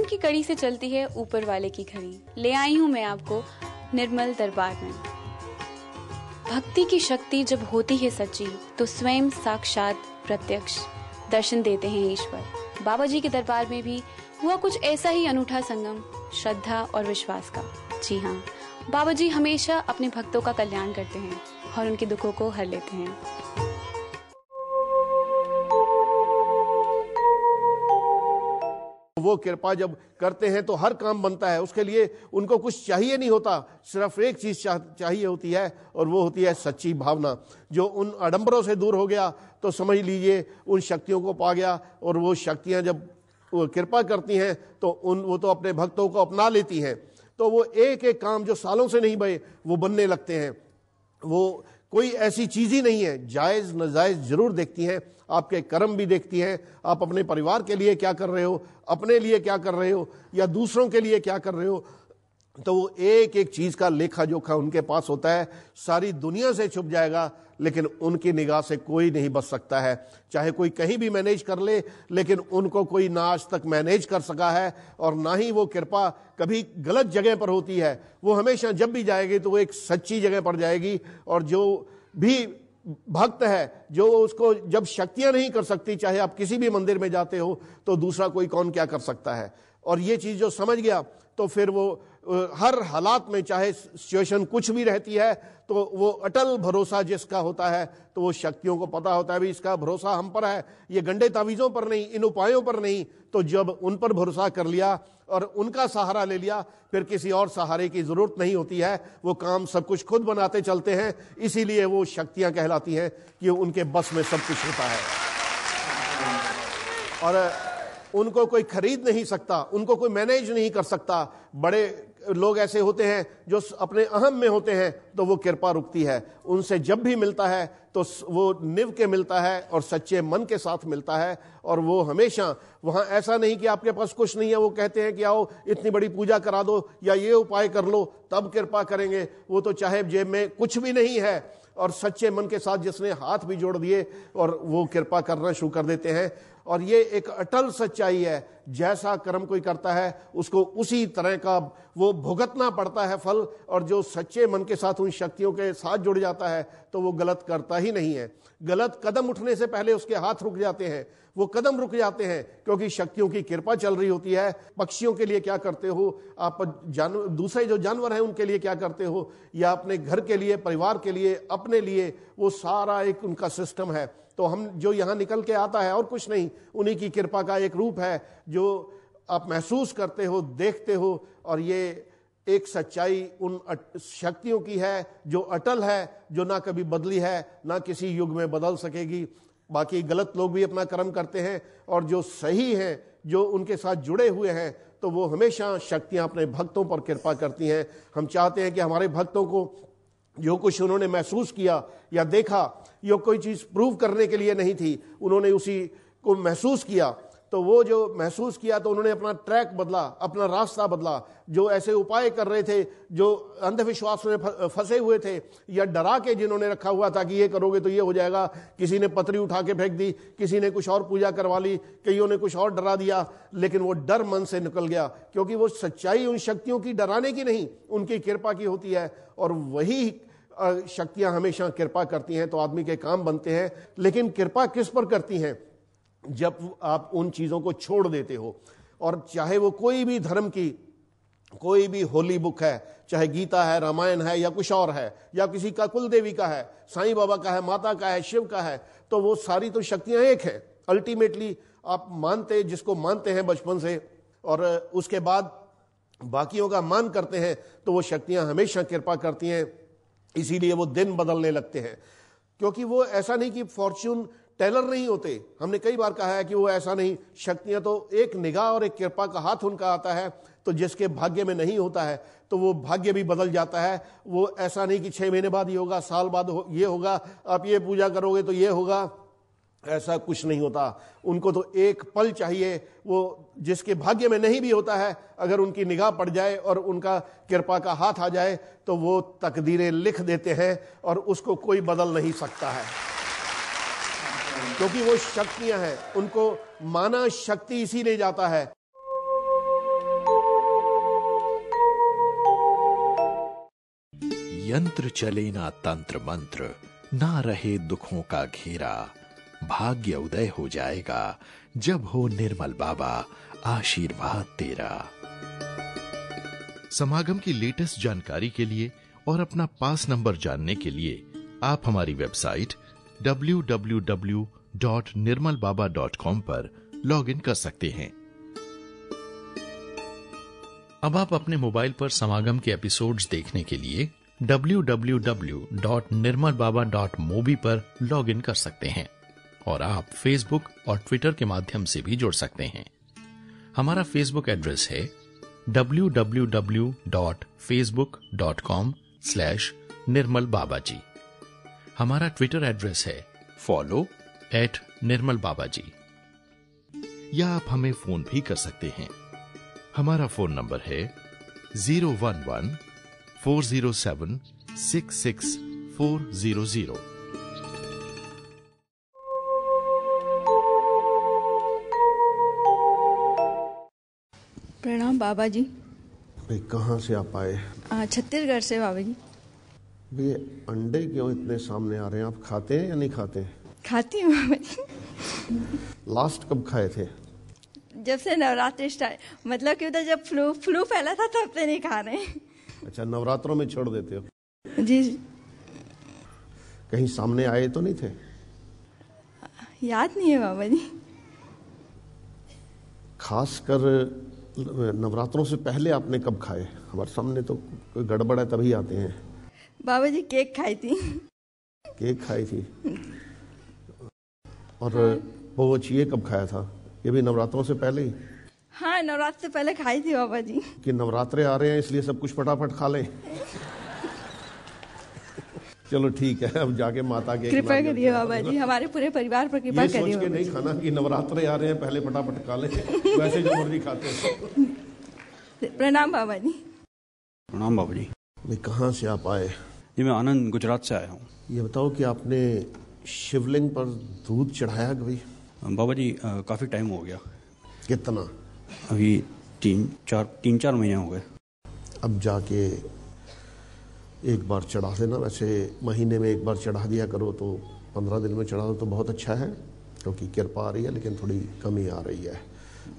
प्रेम की कड़ी से चलती है ऊपर वाले की घड़ी। ले आई हूँ मैं आपको निर्मल दरबार में। भक्ति की शक्ति जब होती है सच्ची तो स्वयं साक्षात प्रत्यक्ष दर्शन देते हैं ईश्वर। बाबा जी के दरबार में भी हुआ कुछ ऐसा ही अनूठा संगम श्रद्धा और विश्वास का। जी हाँ, बाबा जी हमेशा अपने भक्तों का कल्याण करते हैं और उनके दुखों को हर लेते हैं। वो कृपा जब करते हैं तो हर काम बनता है। उसके लिए उनको कुछ चाहिए नहीं होता, सिर्फ एक चीज चाहिए होती है और वो होती है सच्ची भावना। जो उन आडंबरों से दूर हो गया तो समझ लीजिए उन शक्तियों को पा गया। और वो शक्तियां जब वो कृपा करती हैं तो वो तो अपने भक्तों को अपना लेती हैं। तो वो एक एक काम जो सालों से नहीं बने वो बनने लगते हैं। वो कोई ऐसी चीज ही नहीं है, जायज नाजायज जरूर देखती हैं, आपके कर्म भी देखती हैं। आप अपने परिवार के लिए क्या कर रहे हो, अपने लिए क्या कर रहे हो या दूसरों के लिए क्या कर रहे हो, तो वो एक एक चीज का लेखा जोखा उनके पास होता है। सारी दुनिया से छुप जाएगा लेकिन उनकी निगाह से कोई नहीं बच सकता है। चाहे कोई कहीं भी मैनेज कर ले, लेकिन उनको कोई ना आज तक मैनेज कर सका है और ना ही वो कृपा कभी गलत जगह पर होती है। वो हमेशा जब भी जाएगी तो वो एक सच्ची जगह पर जाएगी। और जो भी भक्त है जो उसको जब शक्तियां नहीं कर सकती, चाहे आप किसी भी मंदिर में जाते हो, तो दूसरा कोई कौन क्या कर सकता है। और ये चीज जो समझ गया तो फिर वो हर हालात में, चाहे सिचुएशन कुछ भी रहती है, तो वो अटल भरोसा जिसका होता है, तो वो शक्तियों को पता होता है भी इसका भरोसा हम पर है, ये गंडे तावीजों पर नहीं, इन उपायों पर नहीं। तो जब उन पर भरोसा कर लिया और उनका सहारा ले लिया, फिर किसी और सहारे की जरूरत नहीं होती है। वो काम सब कुछ खुद बनाते चलते हैं। इसीलिए वो शक्तियां कहलाती हैं कि उनके बस में सब कुछ होता है और उनको कोई खरीद नहीं सकता, उनको कोई मैनेज नहीं कर सकता। बड़े लोग ऐसे होते हैं जो अपने अहम में होते हैं, तो वो कृपा रुकती है। उनसे जब भी मिलता है तो वो निभ के मिलता है और सच्चे मन के साथ मिलता है। और वो हमेशा वहां ऐसा नहीं कि आपके पास कुछ नहीं है, वो कहते हैं कि आओ इतनी बड़ी पूजा करा दो या ये उपाय कर लो तब कृपा करेंगे। वो तो चाहे जेब में कुछ भी नहीं है और सच्चे मन के साथ जिसने हाथ भी जोड़ दिए और वो कृपा करना शुरू कर देते हैं। और ये एक अटल सच्चाई है, जैसा कर्म कोई करता है उसको उसी तरह का वो भुगतना पड़ता है फल। और जो सच्चे मन के साथ उन शक्तियों के साथ जुड़ जाता है तो वो गलत करता ही नहीं है। गलत कदम उठने से पहले उसके हाथ रुक जाते हैं, वो कदम रुक जाते हैं, क्योंकि शक्तियों की कृपा चल रही होती है। पक्षियों के लिए क्या करते हो आप, दूसरे जो जानवर हैं उनके लिए क्या करते हो, या अपने घर के लिए, परिवार के लिए, अपने लिए, वो सारा एक उनका सिस्टम है। तो हम जो यहाँ निकल के आता है और कुछ नहीं, उन्हीं की कृपा का एक रूप है जो आप महसूस करते हो, देखते हो। और ये एक सच्चाई उन शक्तियों की है जो अटल है, जो ना कभी बदली है, ना किसी युग में बदल सकेगी। बाकी गलत लोग भी अपना कर्म करते हैं और जो सही हैं, जो उनके साथ जुड़े हुए हैं, तो वो हमेशा शक्तियां अपने भक्तों पर कृपा करती हैं। हम चाहते हैं कि हमारे भक्तों को जो कुछ उन्होंने महसूस किया या देखा, ये कोई चीज प्रूव करने के लिए नहीं थी, उन्होंने उसी को महसूस किया। तो वो जो महसूस किया तो उन्होंने अपना ट्रैक बदला, अपना रास्ता बदला। जो ऐसे उपाय कर रहे थे, जो अंधविश्वास में फंसे हुए थे या डरा के जिन्होंने रखा हुआ था कि ये करोगे तो ये हो जाएगा, किसी ने पतरी उठा के फेंक दी, किसी ने कुछ और पूजा करवा ली, कईयों ने कुछ और डरा दिया, लेकिन वो डर मन से निकल गया, क्योंकि वो सच्चाई उन शक्तियों की डराने की नहीं, उनकी कृपा की होती है। और वही शक्तियां हमेशा कृपा करती हैं तो आदमी के काम बनते हैं। लेकिन कृपा किस पर करती हैं? जब आप उन चीजों को छोड़ देते हो। और चाहे वो कोई भी धर्म की कोई भी होली बुक है, चाहे गीता है, रामायण है या कुछ और है, या किसी का कुल देवी का है, साईं बाबा का है, माता का है, शिव का है, तो वो सारी तो शक्तियां एक है। अल्टीमेटली आप मानते, जिसको मानते हैं बचपन से और उसके बाद बाकियों का मान करते हैं, तो वो शक्तियां हमेशा कृपा करती हैं। इसीलिए वो दिन बदलने लगते हैं, क्योंकि वो ऐसा नहीं कि फॉर्च्यून टेलर नहीं होते। हमने कई बार कहा है कि वो ऐसा नहीं, शक्तियां तो एक निगाह और एक कृपा का हाथ उनका आता है, तो जिसके भाग्य में नहीं होता है तो वो भाग्य भी बदल जाता है। वो ऐसा नहीं कि 6 महीने बाद ये होगा, साल बाद ये होगा, आप ये पूजा करोगे तो ये होगा, ऐसा कुछ नहीं होता। उनको तो एक पल चाहिए, वो जिसके भाग्य में नहीं भी होता है, अगर उनकी निगाह पड़ जाए और उनका कृपा का हाथ आ जाए तो वो तकदीरें लिख देते हैं और उसको कोई बदल नहीं सकता है, क्योंकि वो शक्तियां हैं। उनको माना शक्ति इसीलिए जाता है। यंत्र चले ना तंत्र मंत्र, ना रहे दुखों का घेरा। भाग्य उदय हो जाएगा जब हो निर्मल बाबा आशीर्वाद तेरा। समागम की लेटेस्ट जानकारी के लिए और अपना पास नंबर जानने के लिए आप हमारी वेबसाइट www.nirmalbaba.com पर लॉग इन कर सकते हैं। अब आप अपने मोबाइल पर समागम के एपिसोड्स देखने के लिए www.nirmalbaba.mobi पर लॉग इन कर सकते हैं और आप फेसबुक और ट्विटर के माध्यम से भी जुड़ सकते हैं। हमारा फेसबुक एड्रेस है www.facebook.com/nirmalbabaji। हमारा ट्विटर एड्रेस है follow@nirmalbabaji। या आप हमें फोन भी कर सकते हैं। हमारा फोन नंबर है 011-407-66400। प्रणाम बाबा जी। भाई कहाँ से आप आए? छत्तीसगढ़ से बाबा जी। ये अंडे क्यों इतने सामने आ रहे हैं? आप खाते हैं या नहीं खाते? खाती हूँ बाबा जी। लास्ट कब खाए थे? जब से नवरात्रि स्टार्ट, मतलब कि उधर जब फ्लू फैला था तब से नहीं खा रहे हैं। अच्छा, नवरात्रों में छोड़ देते हो? जी। कहीं सामने आए तो नहीं थे? याद नहीं है बाबा जी। खासकर नवरात्रों से पहले आपने कब खाए? हमारे सामने तो कोई गड़बड़ है तभी आते हैं। बाबा जी केक खाई थी। केक खाई थी? और वो ये कब खाया था? ये भी नवरात्रों से पहले ही? हाँ, नवरात्र से पहले खाई थी बाबा जी। कि नवरात्रे आ रहे हैं इसलिए सब कुछ फटाफट खा लें? चलो ठीक है, अब जाके माता के कृपा करिए बाबा जी, हमारे पूरे परिवार पर कृपा करिए। ये सोच के नहीं खाना कि नवरात्रे आ रहे हैं पहले फटाफट खा लें, वैसे जो मर्जी खाते हैं। प्रणाम बाबा जी। प्रणाम बाबा जी। भाई कहाँ से आप आए? जी मैं आनंद गुजरात से आया हूँ। ये बताओ कि आपने शिवलिंग पर दूध चढ़ाया कभी? बाबा जी काफ़ी टाइम हो गया। कितना? अभी तीन चार महीने हो गए। अब जाके एक बार चढ़ा देना। वैसे महीने में एक बार चढ़ा दिया करो, तो 15 दिन में चढ़ा दो तो बहुत अच्छा है, क्योंकि कृपा आ रही है लेकिन थोड़ी कमी आ रही है।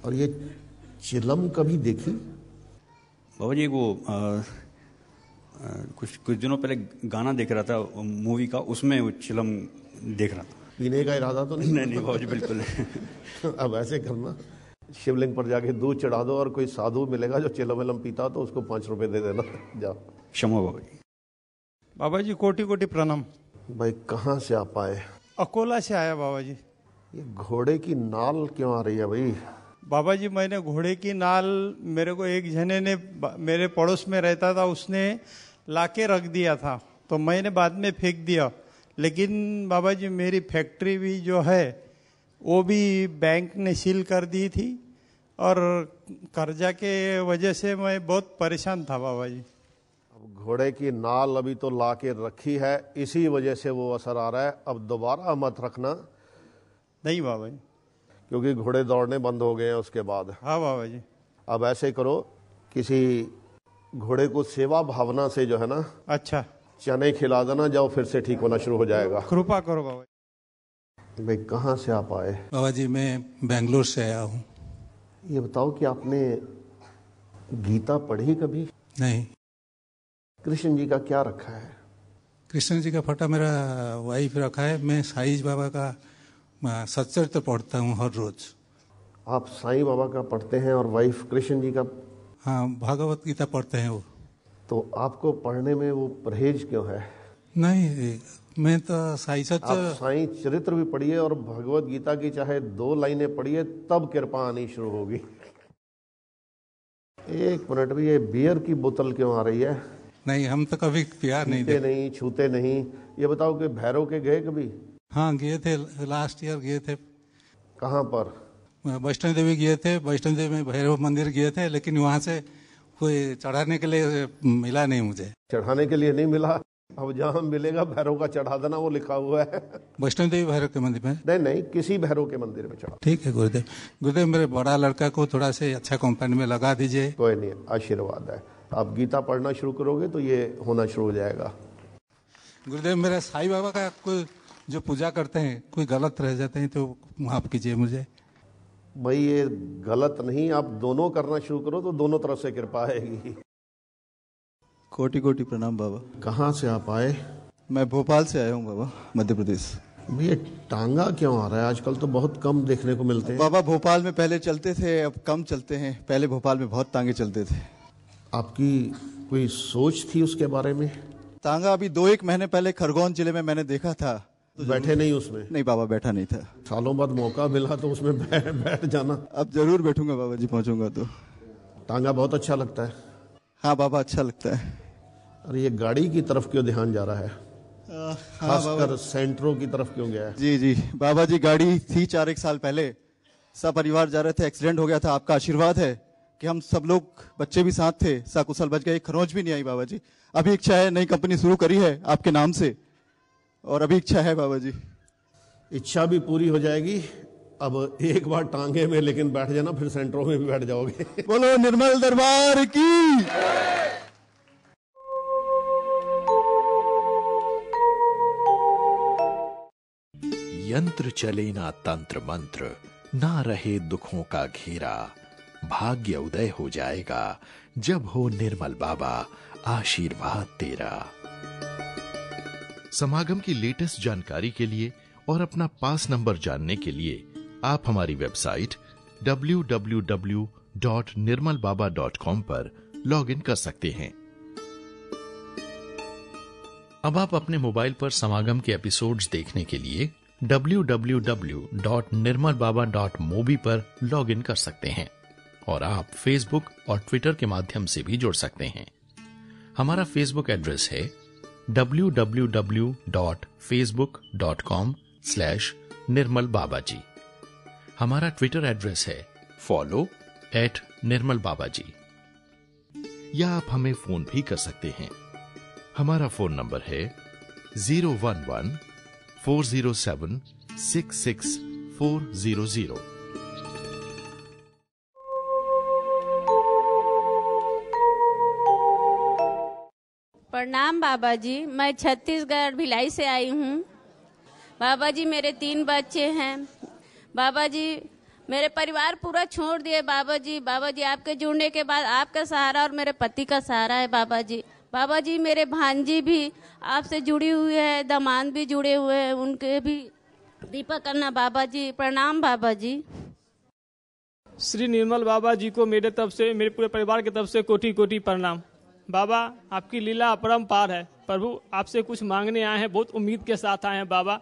और ये चिलम कभी देखी? बाबा जी वो कुछ दिनों पहले गाना देख रहा था मूवी का, उसमें वो चिलम देख रहा था। पीने का इरादा तो नहीं? नहीं बाबा जी बिल्कुल नहीं। अब ऐसे करना, शिवलिंग पर जाके दूध चढ़ा दो और कोई साधु मिलेगा जो चिलम विलम पीता तो उसको 5 रुपए दे देना। जाओ। क्षमा बाबा जी। बाबा जी कोटि कोटि प्रणाम। भाई कहाँ से आप आए? अकोला से आया बाबा जी। ये घोड़े की नाल क्यों आ रही है भाई? बाबा जी मैंने घोड़े की नाल, मेरे को एक जने ने, मेरे पड़ोस में रहता था, उसने लाके रख दिया था, तो मैंने बाद में फेंक दिया। लेकिन बाबा जी मेरी फैक्ट्री भी जो है वो भी बैंक ने सील कर दी थी और कर्जा के वजह से मैं बहुत परेशान था बाबा जी। अब घोड़े की नाल अभी तो ला के रखी है, इसी वजह से वो असर आ रहा है। अब दोबारा मत रखना। नहीं बाबा जी। क्योंकि घोड़े दौड़ने बंद हो गए हैं उसके बाद। हाँ बाबा जी। अब ऐसे करो, किसी घोड़े को सेवा भावना से जो है ना, अच्छा, चने खिला देना, जाओ फिर से ठीक होना शुरू हो जाएगा। कृपा करो बाबा जी। भाई कहाँ से आप आए? बाबा जी मैं बेंगलोर से आया हूँ। ये बताओ कि आपने गीता पढ़ी कभी? नहीं। कृष्ण जी का क्या रखा है? कृष्ण जी का फोटो मेरा वाइफ रखा है। मैं साईं बाबा का सच्चरित्र पढ़ता हूँ हर रोज। आप साईं बाबा का पढ़ते हैं और वाइफ कृष्ण जी का? हाँ, भागवत गीता पढ़ते हैं वो। तो आपको पढ़ने में वो परहेज क्यों है? नहीं, मैं तो साईं आप साईं चरित्र भी पढ़िए और भगवत गीता की चाहे 2 लाइनें पढ़िए, तब कृपा आनी शुरू होगी। एक मिनट भी, ये बियर की बोतल क्यों आ रही है? नहीं, हम तो कभी पिया नहीं, छूते नहीं। ये बताओ कि भैरव के गए कभी? हाँ गए थे, लास्ट ईयर गए थे। कहाँ पर? वैष्णो देवी गए थे। वैष्णो देवी में भैरव मंदिर गए थे, लेकिन वहाँ से कोई चढ़ाने के लिए मिला नहीं मुझे। चढ़ाने के लिए नहीं मिला? अब जहाँ मिलेगा भैरव का चढ़ा देना, वो लिखा हुआ है। वैष्णो देवी भैरव के मंदिर में? नहीं, किसी भैरव के मंदिर में चढ़ा। ठीक है गुरुदेव। गुरुदेव मेरे बड़ा लड़का को थोड़ा से अच्छा कंपनी में लगा दीजिए। कोई नहीं, आशीर्वाद है। आप गीता पढ़ना शुरू करोगे तो ये होना शुरू हो जाएगा। गुरुदेव, मेरा साईं बाबा का कोई जो पूजा करते हैं कोई गलत रह जाते हैं तो माफ कीजिए मुझे। भाई ये गलत नहीं, आप दोनों करना शुरू करो तो दोनों तरफ से कृपा आएगी। कोटि कोटि प्रणाम बाबा। कहाँ से आप आए? मैं भोपाल से आया हूँ बाबा, मध्य प्रदेश। ये टांगा क्यों आ रहा है? आजकल तो बहुत कम देखने को मिलते हैं। बाबा भोपाल में पहले चलते थे, अब कम चलते हैं। पहले भोपाल में बहुत टांगे चलते थे। आपकी कोई सोच थी उसके बारे में? टांगा अभी 2-1 महीने पहले खरगोन जिले में मैंने देखा था। तो बैठे नहीं उसमें? नहीं बाबा, बैठा नहीं था। सालों बाद मौका मिला तो उसमें बैठ जाना। अब जरूर बैठूंगा बाबा जी, पहुंचूंगा तो। टांगा बहुत अच्छा लगता है। हाँ बाबा, अच्छा लगता है। अरे ये गाड़ी की तरफ क्यों ध्यान जा रहा है? खासकर सेंट्रो की तरफ क्यों गया है? जी बाबा जी, गाड़ी थी 4-1 साल पहले, सब परिवार जा रहे थे, एक्सीडेंट हो गया था। आपका आशीर्वाद है कि हम सब लोग, बच्चे भी साथ थे, सकुशल बच गए, खरोंच भी नहीं आई बाबा जी। अभी इच्छा है, नई कंपनी शुरू करी है आपके नाम से, और अभी इच्छा है बाबा जी। इच्छा भी पूरी हो जाएगी। अब एक बार टांगे में लेकिन बैठ जाना, फिर सेंट्रो में भी बैठ जाओगे। बोलो निर्मल दरबार की। यंत्र चले ना तंत्र मंत्र, ना रहे दुखों का घेरा। भाग्य उदय हो जाएगा जब हो निर्मल बाबा आशीर्वाद तेरा। समागम की लेटेस्ट जानकारी के लिए और अपना पास नंबर जानने के लिए आप हमारी वेबसाइट www.nirmalbaba.com पर लॉगिन कर सकते हैं। अब आप अपने मोबाइल पर समागम के एपिसोड्स देखने के लिए www.nirmalbaba.mobi पर लॉगिन कर सकते हैं और आप फेसबुक और ट्विटर के माध्यम से भी जुड़ सकते हैं। हमारा फेसबुक एड्रेस है www.facebook.com/nirmalbabaji। हमारा ट्विटर एड्रेस है follow@nirmalbabaji। या आप हमें फोन भी कर सकते हैं। हमारा फोन नंबर है 011-407-66400। प्रणाम बाबा जी, मैं छत्तीसगढ़ भिलाई से आई हूँ। बाबा जी मेरे 3 बच्चे हैं। बाबा जी मेरे परिवार पूरा छोड़ दिए बाबा जी। बाबा जी आपके जुड़ने के बाद आपका सहारा और मेरे पति का सहारा है बाबा जी। बाबा जी मेरे भांजी भी आपसे जुड़ी हुई है, दामाद भी जुड़े हुए हैं, उनके भी दीपक करना बाबा जी। प्रणाम बाबा जी। श्री निर्मल बाबा जी को मेरे तरफ से, मेरे पूरे परिवार की तरफ से कोटि कोटि प्रणाम। बाबा आपकी लीला अपरंपार है। प्रभु आपसे कुछ मांगने आए हैं, बहुत उम्मीद के साथ आए हैं बाबा।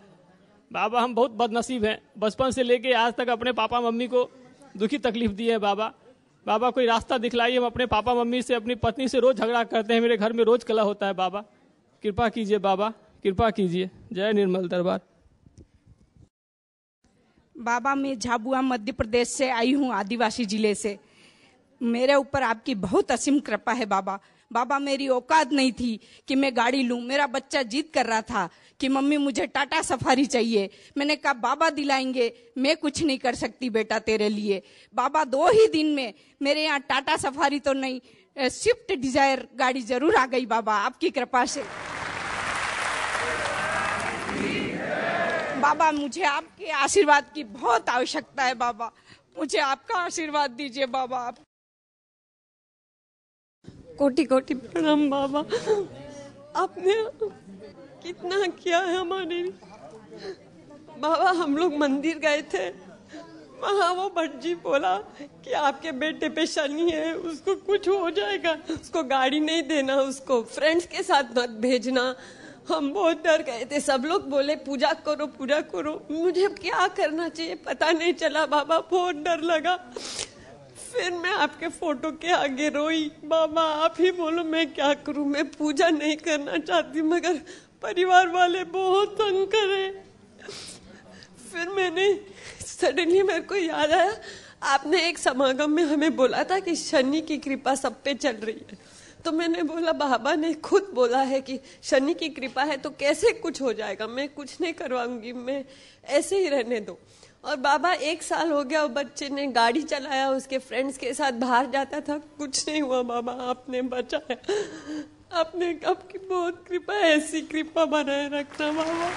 बाबा हम बहुत बदनसीब हैं, बचपन से लेके आज तक अपने पापा मम्मी को दुखी तकलीफ दी है बाबा। बाबा कोई रास्ता दिखलाइए। हम अपने पापा मम्मी से, अपनी पत्नी से रोज झगड़ा करते हैं, मेरे घर में रोज कलह होता है बाबा। कृपा कीजिए बाबा, कृपा कीजिए। जय निर्मल दरबार। बाबा मैं झाबुआ मध्य प्रदेश से आई हूँ, आदिवासी जिले से। मेरे ऊपर आपकी बहुत असीम कृपा है बाबा। बाबा मेरी औकात नहीं थी कि मैं गाड़ी लूं। मेरा बच्चा जिद कर रहा था कि मम्मी मुझे टाटा सफारी चाहिए। मैंने कहा बाबा दिलाएंगे, मैं कुछ नहीं कर सकती बेटा तेरे लिए। बाबा 2 ही दिन में मेरे यहाँ टाटा सफारी तो नहीं, स्विफ्ट डिजायर गाड़ी जरूर आ गई बाबा, आपकी कृपा से। बाबा मुझे आपके आशीर्वाद की बहुत आवश्यकता है बाबा, मुझे आपका आशीर्वाद दीजिए बाबा। आप कोटि कोटि प्रणाम बाबा। आपने कितना किया है हमारे लिए बाबा। हम लोग मंदिर गए थे, वहाँ वो भट्ट जी बोला कि आपके बेटे पे शनि है, उसको कुछ हो जाएगा, उसको गाड़ी नहीं देना, उसको फ्रेंड्स के साथ मत भेजना। हम बहुत डर गए थे। सब लोग बोले पूजा करो पूजा करो। मुझे क्या करना चाहिए पता नहीं चला बाबा, बहुत डर लगा। फिर मैं आपके फोटो के आगे रोई। बाबा आप ही बोलो मैं क्या करूं, मैं पूजा नहीं करना चाहती मगर परिवार वाले बहुत तंग करे। फिर मैंने सडनली मेरे को याद आया, आपने एक समागम में हमें बोला था कि शनि की कृपा सब पे चल रही है। तो मैंने बोला बाबा ने खुद बोला है कि शनि की कृपा है तो कैसे कुछ हो जाएगा, मैं कुछ नहीं करवाऊंगी, मैं ऐसे ही रहने दो। और बाबा 1 साल हो गया, बच्चे ने गाड़ी चलाया, उसके फ्रेंड्स के साथ बाहर जाता था, कुछ नहीं हुआ बाबा, आपने बचाया। आपने आपकी बहुत कृपा है, ऐसी कृपा बनाए रखना बाबा।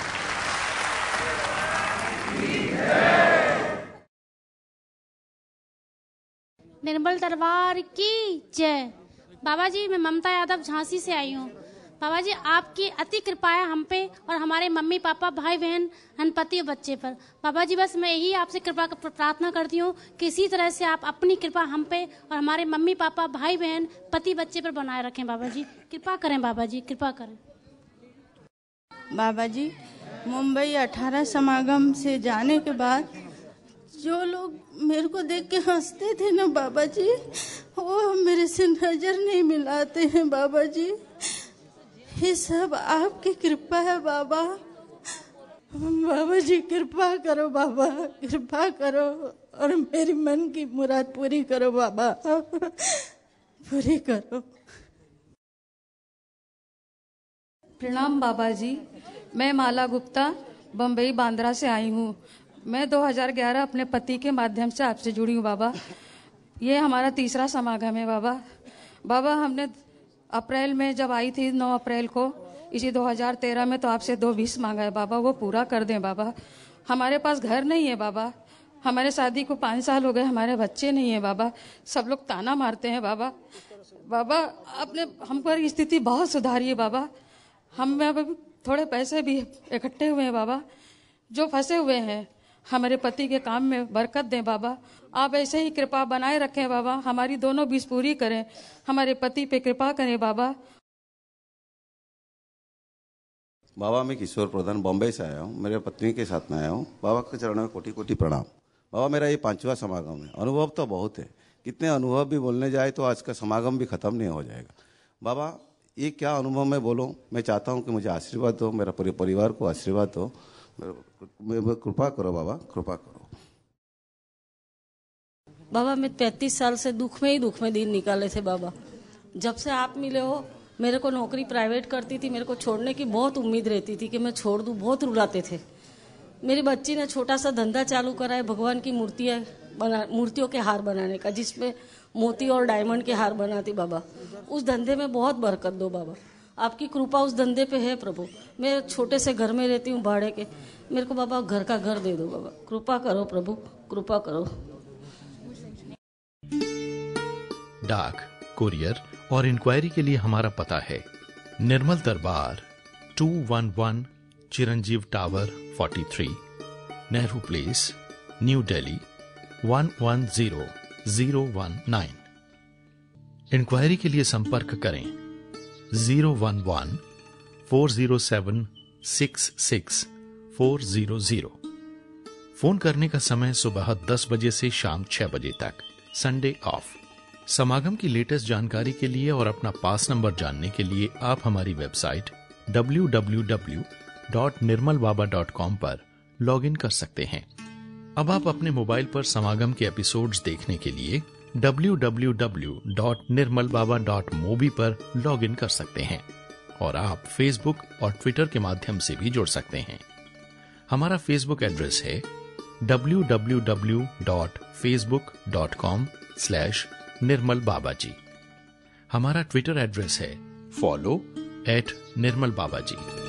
निर्मल दरबार की जय। बाबा जी, मैं ममता यादव झांसी से आई हूँ। बाबा जी, आपकी अति कृपा है हम पे और हमारे मम्मी पापा, भाई बहन, पति और बच्चे पर। बाबा जी, बस मैं यही आपसे कृपा प्रार्थना करती हूँ कि इसी तरह से आप अपनी कृपा हम पे और हमारे मम्मी पापा, भाई बहन, पति बच्चे पर बनाए रखें। बाबा जी कृपा करें, बाबा जी कृपा करें। बाबा जी, मुंबई 18 समागम से जाने के बाद जो लोग मेरे को देख के हंसते थे ना बाबा जी, वो मेरे से नजर नहीं मिलाते हैं बाबा जी। ये सब आपकी कृपा है बाबा। बाबा जी कृपा करो बाबा, कृपा करो और मेरी मन की मुराद पूरी करो बाबा, पूरी करो। प्रणाम बाबा जी, मैं माला गुप्ता बम्बई बांद्रा से आई हूँ। मैं 2011 अपने पति के माध्यम से आपसे जुड़ी हूँ बाबा। ये हमारा तीसरा समागम है बाबा। बाबा, हमने अप्रैल में जब आई थी 9 अप्रैल को इसी 2013 में, तो आपसे 2 20 मांगा है बाबा, वो पूरा कर दें बाबा। हमारे पास घर नहीं है बाबा, हमारे शादी को 5 साल हो गए, हमारे बच्चे नहीं है बाबा, सब लोग ताना मारते हैं बाबा। बाबा, आपने हम पर स्थिति बहुत सुधारी है बाबा। हम में अब थोड़े पैसे भी इकट्ठे हुए हैं बाबा, जो फंसे हुए हैं। हमारे पति के काम में बरकत दें बाबा, आप ऐसे ही कृपा बनाए रखें बाबा, हमारी दोनों बीस पूरी करें, हमारे पति पे कृपा करें बाबा। बाबा, मैं किशोर प्रधान बॉम्बे से आया हूँ, मेरे पत्नी के साथ में आया हूँ। बाबा के चरणों में कोटि कोटि प्रणाम। बाबा, मेरा ये 5वां समागम है। अनुभव तो बहुत है, कितने अनुभव भी बोलने जाए तो आज का समागम भी खत्म नहीं हो जाएगा। बाबा, ये क्या अनुभव मैं बोलूँ, मैं चाहता हूँ कि मुझे आशीर्वाद दो, मेरा पूरे परिवार को आशीर्वाद दो, कृपा करो बाबा, कृपा करो। बाबा, मैं 35 साल से दुख में दिन निकाले थे बाबा। जब से आप मिले हो, मेरे को नौकरी प्राइवेट करती थी, मेरे को छोड़ने की बहुत उम्मीद रहती थी कि मैं छोड़ दूं, बहुत रुलाते थे। मेरी बच्ची ने छोटा सा धंधा चालू करा है, भगवान की मूर्तियों के हार बनाने का, जिसमें मोती और डायमंड के हार बनाती बाबा। उस धंधे में बहुत बरकत दो बाबा, आपकी कृपा उस धंधे पे है प्रभु। मैं छोटे से घर में रहती हूँ भाड़े के, मेरे को बाबा घर का घर दे दो बाबा, कृपा करो प्रभु, कृपा करो। डाक, कुरियर और इंक्वायरी के लिए हमारा पता है Nirmal Darbar 211 Chiranjeev tower 43, Nehru place, new Delhi 110019। Inquiry के लिए संपर्क करें 011-407-66400। फोन करने का समय सुबह 10 बजे से शाम 6 बजे तक, संडे ऑफ। समागम की लेटेस्ट जानकारी के लिए और अपना पास नंबर जानने के लिए आप हमारी वेबसाइट www.nirmalbaba.com पर लॉगिन कर सकते हैं। अब आप अपने मोबाइल पर समागम के एपिसोड्स देखने के लिए www.nirmalbaba.mobi पर लॉगिन कर सकते हैं और आप फेसबुक और ट्विटर के माध्यम से भी जुड़ सकते हैं। हमारा फेसबुक एड्रेस है www.facebook.com/nirmalbabaji। हमारा ट्विटर एड्रेस है follow@nirmalbabaji।